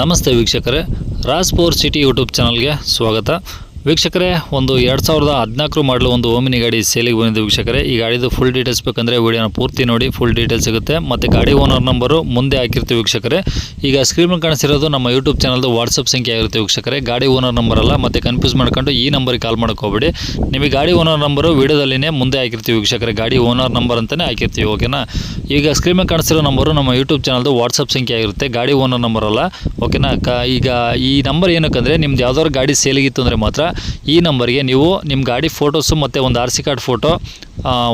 ನಮಸ್ತೆ ವೀಕ್ಷಕರೇ, Raj power city YouTube ಚಾನಲ್ಗೆ ಸ್ವಾಗತ. ವೀಕ್ಷಕರೇ, ಒಂದು 2014 ಮಾಡಲು ಒಂದು ಓಮಿನಿ ಗಾಡಿ ಸೇಲಿಗೆ ಬಂದಿದೆ ವೀಕ್ಷಕರೇ. ಈ ಗಾಡಿದು ಫುಲ್ ಡೀಟೇಲ್ಸ್ ಬೇಕಂದರೆ ವಿಡಿಯೋನ ಪೂರ್ತಿ ನೋಡಿ, ಫುಲ್ ಡೀಟೇಲ್ಸ್ ಸಿಗುತ್ತೆ. ಮತ್ತು ಗಾಡಿ ಓನರ್ ನಂಬರು ಮುಂದೆ ಹಾಕಿರ್ತೀವಿ ವೀಕ್ಷಕರೇ. ಈಗ ಸ್ಕ್ರೀನ್ ಮೇಲೆ ಕಾಣಿಸಿರೋದು ನಮ್ಮ ಯೂಟ್ಯೂಬ್ ಚಾನಲ್ದು ವಾಟ್ಸಪ್ ಸಂಖ್ಯೆ ಆಗಿರುತ್ತೆ ವೀಕ್ಷಕರೇ. ಗಾಡಿ ಓನರ್ ನಂಬರ್ ಅಲ್ಲ, ಮತ್ತು ಕನ್ಫ್ಯೂಸ್ ಮಾಡ್ಕೊಂಡು ಈ ನಂಬರಿಗೆ ಕಾಲ್ ಮಾಡೋಕೆ ಹೋಗಬೇಡಿ. ನಿಮಗೆ ಗಾಡಿ ಓನರ್ ನಂಬರು ವಿಡಿಯೋದಲ್ಲಿನೇ ಮುಂದೆ ಹಾಕಿರ್ತೀವಿ ವೀಕ್ಷಕರೇ. ಗಾಡಿ ಓನರ್ ನಂಬರ್ ಅಂತಲೇ ಹಾಕಿರ್ತೀವಿ, ಓಕೆನಾ. ಈಗ ಸ್ಕ್ರೀನ್ ಮೇಲೆ ಕಾಣಿಸಿರೋ ನಂಬರು ನಮ್ಮ ಯೂಟ್ಯೂಬ್ ಚಾನಲ್ದು ವಾಟ್ಸಪ್ ಸಂಖ್ಯೆ ಆಗಿರುತ್ತೆ, ಗಾಡಿ ಓನರ್ ನಂಬರ್ ಅಲ್ಲ, ಓಕೆನಾ. ಈಗ ಈ ನಂಬರ್ ಏನಕ್ಕಂದರೆ ನಿಮ್ದು ಯಾವ್ದಾದ್ರು ಗಾಡಿ ಸೇಲಿಗಿತ್ತು ಅಂದರೆ ಮಾತ್ರ ಈ ನಂಬರ್ಗೆ ನೀವು ನಿಮ್ಮ ಗಾಡಿ ಫೋಟೋಸು ಮತ್ತು ಒಂದು RC ಕಾರ್ಡ್ ಫೋಟೋ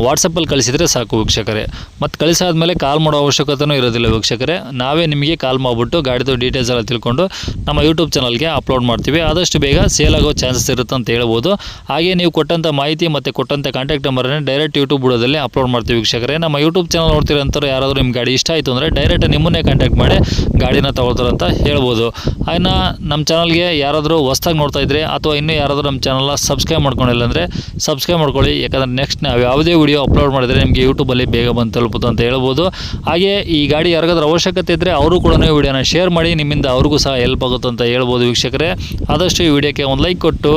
ವಾಟ್ಸಪ್ಪಲ್ಲಿ ಕಳಿಸಿದರೆ ಸಾಕು ವೀಕ್ಷಕರೇ. ಮತ್ತು ಕಳಿಸಾದ್ಮೇಲೆ ಕಾಲ್ ಮಾಡೋ ಅವಶ್ಯಕತೆಯೂ ಇರೋದಿಲ್ಲ ವೀಕ್ಷಕರೇ. ನಾವೇ ನಿಮಗೆ ಕಾಲ್ ಮಾಡಿಬಿಟ್ಟು ಗಾಡಿದು ಡೀಟೇಲ್ಸ್ ಎಲ್ಲ ತಿಳ್ಕೊಂಡು ನಮ್ಮ ಯೂಟ್ಯೂಬ್ ಚಾನಲ್ಗೆ ಅಪ್ಲೋಡ್ ಮಾಡ್ತೀವಿ. ಆದಷ್ಟು ಬೇಗ ಸೇಲ್ ಆಗೋ ಚಾನ್ಸಸ್ ಇರುತ್ತೆ ಅಂತ ಹೇಳ್ಬೋದು. ಹಾಗೆ ನೀವು ಕೊಟ್ಟಂಥ ಮಾಹಿತಿ ಮತ್ತು ಕೊಟ್ಟಂಥ ಕಾಂಟ್ಯಾಕ್ಟ್ ನಂಬರನ್ನೇ ಡೈರೆಕ್ಟ್ ಯೂಟ್ಯೂಬ್ ಬುಡದಲ್ಲಿ ಅಪ್ಲೋಡ್ ಮಾಡ್ತೀವಿ ವೀಕ್ಷಕರೇ. ನಮ್ಮ ಯೂಟ್ಯೂಬ್ ಚಾನಲ್ ನೋಡ್ತಿರೋಂಥವ್ರು ಯಾರಾದರೂ ನಿಮ್ಮ ಗಾಡಿ ಇಷ್ಟ ಆಯಿತು ಅಂದರೆ ಡೈರೆಕ್ಟ್ ನಿಮ್ಮನ್ನೇ ಕಾಂಟ್ಯಾಕ್ಟ್ ಮಾಡಿ ಗಾಡಿನ ತಗೊಳ್ತಾರೆ ಅಂತ ಹೇಳ್ಬೋದು. ಇನ್ನು ನಮ್ಮ ಚಾನಲ್ಗೆ ಯಾರಾದರೂ ಹೊಸ್ದಾಗಿ ನೋಡ್ತಾ ಇದ್ದರೆ ಅಥವಾ ಇನ್ನೂ ಯಾರಾದರೂ ನಮ್ಮ ಚಾನಲ್ನ ಸಬ್ಸ್ಕ್ರೈಬ್ ಮಾಡ್ಕೊಂಡಿಲ್ಲ ಅಂದರೆ ಸಬ್ಸ್ಕ್ರೈಬ್ ಮಾಡ್ಕೊಳ್ಳಿ. ಯಾಕಂದರೆ ನೆಕ್ಸ್ಟ್ ನಾವು ಯಾವುದೇ ವಿಡಿಯೋ ಅಪ್ಲೋಡ್ ಮಾಡಿದರೆ ನಿಮಗೆ ಯೂಟ್ಯೂಬಲ್ಲಿ ಬೇಗ ಬಂದು ತಲುಪುತ್ತೆ ಅಂತ ಹೇಳ್ಬೋದು. ಹಾಗೆ ಈ ಗಾಡಿ ಯಾರಿಗಾದ್ರೂ ಅವಶ್ಯಕತೆ ಇದ್ದರೆ ಅವರು ಕೂಡ ವಿಡಿಯೋನ ಶೇರ್ ಮಾಡಿ, ನಿಮ್ಮಿಂದ ಅವ್ರಿಗೂ ಸಹ ಹೆಲ್ಪ್ ಆಗುತ್ತೆ ಅಂತ ಹೇಳ್ಬೋದು ವೀಕ್ಷಕರೇ. ಆದಷ್ಟು ಈ ವಿಡಿಯೋಕ್ಕೆ ಒಂದು ಲೈಕ್ ಕೊಟ್ಟು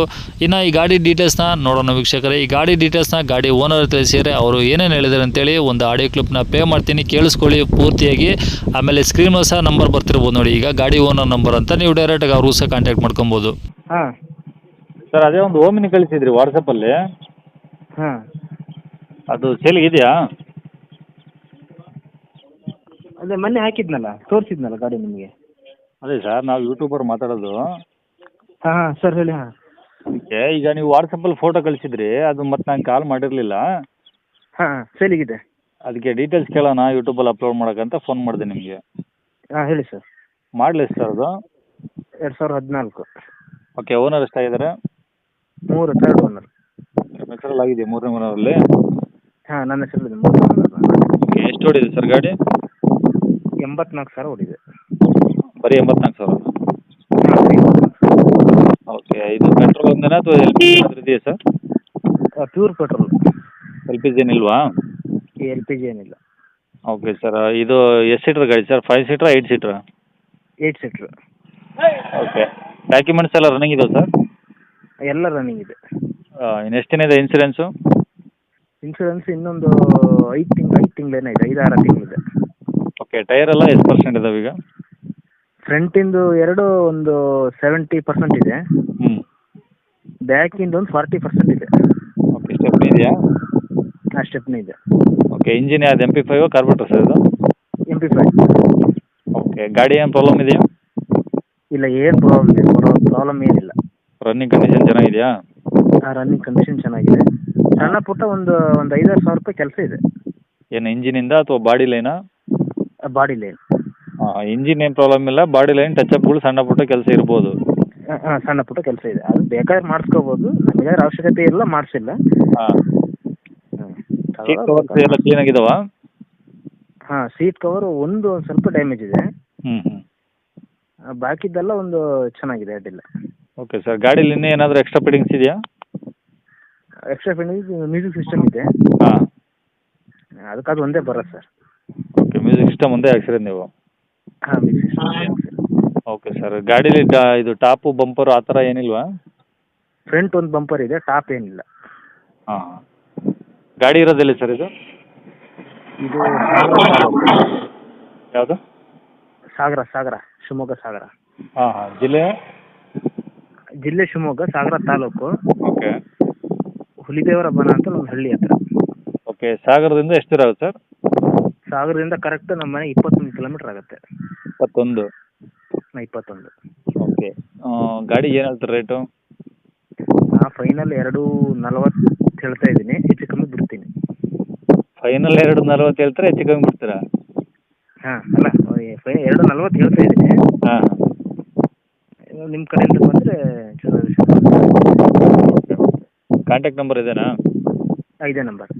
ಇನ್ನು ಈ ಗಾಡಿ ಡೀಟೇಲ್ಸ್ನ ನೋಡೋಣ ವೀಕ್ಷಕರೇ. ಈ ಗಾಡಿ ಡೀಟೇಲ್ಸ್ನ ಗಾಡಿ ಓನರ್ ತಿಳಿಸಿದರೆ ಅವರು ಏನೇನು ಹೇಳಿದ್ದಾರೆ ಅಂತೇಳಿ ಒಂದು ಆಡಿಯೋ ಕ್ಲಿಪ್ನ ಪ್ಲೇ ಮಾಡ್ತೀನಿ, ಕೇಳಿಸ್ಕೊಳ್ಳಿ ಪೂರ್ತಿಯಾಗಿ. ಆಮೇಲೆ ಸ್ಕ್ರೀನಲ್ಲಿ ಸಹ ನಂಬರ್ ಬರ್ತಿರ್ಬೋದು ನೋಡಿ, ಈಗ ಗಾಡಿ ಓನರ್ ನಂಬರ್ ಅಂತ, ನೀವು ಡೈರೆಕ್ಟಾಗಿ ಅವ್ರಿಗೂ ಸಹ ಕಾಂಟ್ಯಾಕ್ಟ್ ಮಾಡ್ಕೊಬೋದು. ಹಾಂ ಸರ್, ಅದೇ ಒಂದು ಓಮಿನಿ ಕಳಿಸಿದ್ರಿ ವಾಟ್ಸಪ್ಪಲ್ಲಿ, ಹಾಂ ಅದು ಸೇಲಿಗಿದೆಯಾ? ಅದೇ ಮೊನ್ನೆ ಹಾಕಿದ್ನಲ್ಲ, ತೋರಿಸಿದ್ನಲ್ಲ ಗಾಡಿ ನಿಮಗೆ. ಅದೇ ಸರ್, ನಾವು ಯೂಟ್ಯೂಬರ್ ಮಾತಾಡೋದು. ಹಾಂ ಹಾಂ ಸರ್ ಹೇಳಿ. ಹಾಂ ಅದಕ್ಕೆ ಈಗ ನೀವು ವಾಟ್ಸಪ್ಪಲ್ಲಿ ಫೋಟೋ ಕಳಿಸಿದ್ರಿ, ಅದು ಮತ್ತೆ ನಾನು ಕಾಲ್ ಮಾಡಿರಲಿಲ್ಲ. ಹಾಂ ಸೇಲಿಗಿದೆ. ಅದಕ್ಕೆ ಡೀಟೇಲ್ಸ್ ಕೇಳೋಣ ಯೂಟ್ಯೂಬಲ್ಲಿ ಅಪ್ಲೋಡ್ ಮಾಡೋಕ್ಕಂತ ಫೋನ್ ಮಾಡಿದೆ ನಿಮಗೆ. ಹಾಂ ಹೇಳಿ ಸರ್. ಮಾಡಲಿ ಸರ್ ಅದು? 2014. ಓಕೆ. ಓನರ್ ಎಷ್ಟಾಗಿದ್ದಾರೆ? 3 third owner. ನಿಮ್ಮ ಹೆಸರಲ್ಲಿ ಆಗಿದೆಯಾ ಮೂರನೇ ಓನರಲ್ಲಿ? ಹಾಂ ನನ್ನ ಹೆಸರಲ್ಲಿದೆ 3 ಓನರ್. ಓಕೆ. ಎಷ್ಟು ಓಡಿದೆ ಸರ್ ಗಾಡಿ? 84,000 ಓಡಿದೆ. ಬರೀ 84,000? ಓಕೆ. ಇದು ಪೆಟ್ರೋಲ್ ಒಂದೇನಾ ಅಥವಾ LPG ಏನಾದರೂ ಇದೆಯಾ sir? Pure petrol. LPG ಏನಿಲ್ವಾ? LPG ಏನಿಲ್ಲ. Okay sir. ಇದು ಎಷ್ಟು ಸೀಟ್ರ್ ಗಾಡಿ ಸರ್? 5 ಸೀಟ್ರಾ 8 ಸೀಟ್ರಾ? 8 ಸೀಟ್ರ್. ಓಕೆ. ಡಾಕ್ಯುಮೆಂಟ್ಸ್ ಎಲ್ಲ ರನ್ನಿಂಗ್ ಇದಾವೆ ಸರ್? ಎಲ್ಲ ರನ್ನಿಂಗ್ ಇದೆ. ಇನ್ನು ಎಷ್ಟು ದಿನ ಇದೆ ಇನ್ಸೂರೆನ್ಸು? ಇನ್ಶೂರೆನ್ಸ್ ಇನ್ನೊಂದು 5 ತಿಂಗಳೇನೋ ಇದೆ, 5-6 ತಿಂಗಳಿದೆ. ಓಕೆ. ಟೈರ್ ಎಲ್ಲ ಎಷ್ಟು ಪರ್ಸೆಂಟ್ ಇದಾವೆ ಈಗ? ಫ್ರಂಟಿಂದು ಎರಡು ಒಂದು 70% ಇದೆ, ಹ್ಞೂ. ಬ್ಯಾಕಿಂದು ಒಂದು 40% ಇದೆ. ಓಕೆ. ಸ್ಟೆಪ್ನಿ ಇದೆಯಾ? ಆ ಸ್ಟೆಪ್ನಿ ಇದೆ. ಓಕೆ. ಇಂಜಿನ್ ಯಾವ್ದು MP5 ಕಾರ್ಬೋರೇಟರ್ ಸರ್ ಇದು? MP5. ಓಕೆ. ಗಾಡಿ ಏನು ಪ್ರಾಬ್ಲಮ್ ಇದೆಯಾ? ಇಲ್ಲ, ಏನು ಪ್ರಾಬ್ಲಮ್ ಏನಿಲ್ಲ. ರನ್ನಿಂಗ್ ಕಂಡೀಷನ್ ಚೆನ್ನಾಗಿದೆಯಾ? ರನ್ನಿಂಗ್ ಕಂಡೀಷನ್ ಚೆನ್ನಾಗಿದೆ. ಸಣ್ಣ ಪುಟ್ಟ ಒಂದು 5,000-6,000 ರೂಪಾಯಿ ಕೆಲಸ ಇದೆ. ಏನು ಇಂಜಿನಿಂದ ಅಥವಾ ಬಾಡಿ ಲೈನಾ? Body line. ಹಾಂ. ಇಂಜಿನ್ ಏನು ಪ್ರಾಬ್ಲಮ್ ಇಲ್ಲ, ಬಾಡಿ ಲೈನ್ ಟಚಪ್ಗಳು ಸಣ್ಣ ಪುಟ್ಟ ಕೆಲಸ ಇರ್ಬೋದು. ಹಾಂ ಸಣ್ಣ ಪುಟ್ಟ ಕೆಲಸ ಇದೆ, ಅದು ಬೇಕಾದ್ರೆ ಮಾಡಿಸ್ಕೋಬೋದು. ನಮಗೆ ಅವಶ್ಯಕತೆ ಇಲ್ಲ, ಮಾಡಿಸಿಲ್ಲ. ಹಾಂ. ಸೀಟ್ ಕವರ್ಸ್ ಎಲ್ಲ ಕ್ಲೀನಾಗಿದಾವಾ? ಹಾಂ ಸೀಟ್ ಕವರು ಒಂದು ಸ್ವಲ್ಪ ಡ್ಯಾಮೇಜ್ ಇದೆ, ಹ್ಞೂ ಹ್ಞೂ. ಬಾಕಿದ್ದೆಲ್ಲ ಒಂದು ಚೆನ್ನಾಗಿದೆ, ಅಡ್ಡಿಲ್ಲ. Okay sir. ಗಾಡೀಲಿ ಇನ್ನೂ ಏನಾದರೂ ಎಕ್ಸ್ಟ್ರಾ ಫಿಟ್ಟಿಂಗ್ಸ್ ಇದೆಯಾ? ಎಕ್ಸ್ಟ್ರಾ ಫಿಟ್ಟಿಂಗ್ ಮ್ಯೂಸಿಕ್ ಸಿಸ್ಟಮ್ ಇದೆ. ಹಾಂ. ಅದಕ್ಕೆ ಅದು ಒಂದೇ ಬರೋದು ಸರ್. ಓಕೆ. ಮ್ಯೂಸಿಕ್ ಸಿಸ್ಟಮ್ ಒಂದೇ ಹಾಕ್ಸಿರೋದು ನೀವು? ಹಾಂ ಮ್ಯೂಸಿಕ್ ಸಿಸ್ಟಮ್. Okay sir. ಗಾಡೀಲಿ ಇದು ಟಾಪು ಬಂಪರು ಆ ಥರ ಏನಿಲ್ವಾ? ಫ್ರಂಟ್ ಒಂದು ಬಂಪರ್ ಇದೆ, ಟಾಪ್ ಏನಿಲ್ಲ. ಹಾಂ. ಗಾಡಿ ಇರೋದಿಲ್ಲ ಸರ್ ಇದು? ಇದು ಯಾವುದು? ಸಾಗರ, ಶಿವಮೊಗ್ಗ ಸಾಗರ. ಹಾಂ ಹಾಂ. ಜಿಲ್ಲೆ ಶಿವಮೊಗ್ಗ, ಸಾಗರ ತಾಲೂಕು. ಓಕೆ. ಹುಲಿದೇವರ ಬನ ಅಂತ ಒಂದು ಹಳ್ಳಿ ಹತ್ರ. ಓಕೆ. ಸಾಗರದಿಂದ ಎಷ್ಟು ದೂರ ಆಗುತ್ತೆ ಸರ್? ಸಾಗರದಿಂದ ಕರೆಕ್ಟ್ ನಮ್ಮ ಮನೆ 21 ಕಿಲೋಮೀಟ್ರ್ ಆಗುತ್ತೆ. 21? 21. ಓಕೆ. ಗಾಡಿಗೆ ಏನು ಹೇಳ್ತಾರೆ ರೇಟು? ಫೈನಲ್ 240 ಹೇಳ್ತಾ ಇದ್ದೀನಿ, ಹೆಚ್ಚು ಕಮ್ಮಿ ಬಿಡ್ತೀನಿ. ಫೈನಲ್ 240 ಹೇಳ್ತಾರೆ, ಹೆಚ್ಚು ಕಮ್ಮಿ ಬಿಡ್ತೀರಾ? ಹಾಂ ಅಲ್ಲ, 240 ಹೇಳ್ತಾ ಇದ್ದೀನಿ. ಹಾಂ. ನಿಮ್ಮ ಕಡೆಯಿಂದ ಬಂದರೆ ಚಲೋ. ಕಾಂಟ್ಯಾಕ್ಟ್ ನಂಬರ್ ಇದೇನಾ? ಇದೇ ನಂಬರ್.